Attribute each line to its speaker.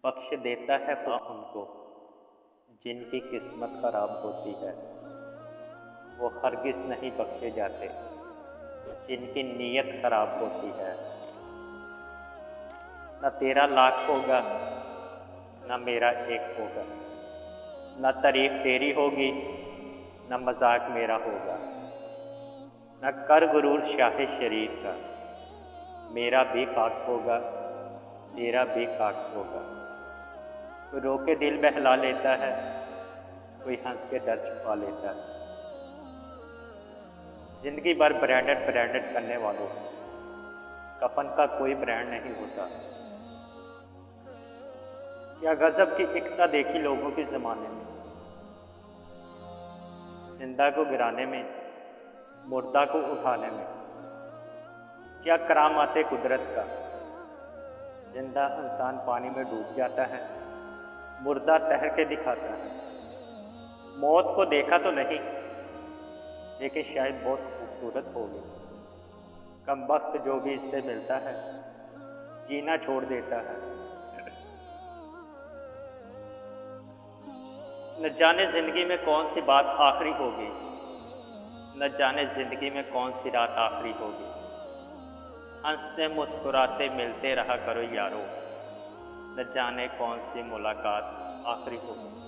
Speaker 1: बख्श देता है खुदा उनको जिनकी किस्मत खराब होती है। वो हरगिज़ नहीं बख्शे जाते जिनकी नीयत खराब होती है। न तेरा लाख होगा न मेरा एक होगा, न तारीफ तेरी होगी न मजाक मेरा होगा। न कर गुरूर शाह शरीफ का, मेरा भी खाक होगा तेरा भी खाक होगा। कोई रो के दिल बहला लेता है, कोई हंस के डर छुपा लेता है। जिंदगी भर ब्रांडेड करने वालों कफन का कोई ब्रांड नहीं होता। क्या गजब की एकता देखी लोगों के ज़माने में, जिंदा को गिराने में मुर्दा को उठाने में। क्या करामाते कुदरत का, जिंदा इंसान पानी में डूब जाता है, मुर्दा तैर के दिखाता है। मौत को देखा तो नहीं लेकिन शायद बहुत खूबसूरत होगी। कम वक्त जो भी इससे मिलता है जीना छोड़ देता है। न जाने जिंदगी में कौन सी बात आखिरी होगी, न जाने जिंदगी में कौन सी रात आखिरी होगी। हंसते मुस्कुराते मिलते रहा करो यारो, न जाने कौन सी मुलाकात आखिरी होगी।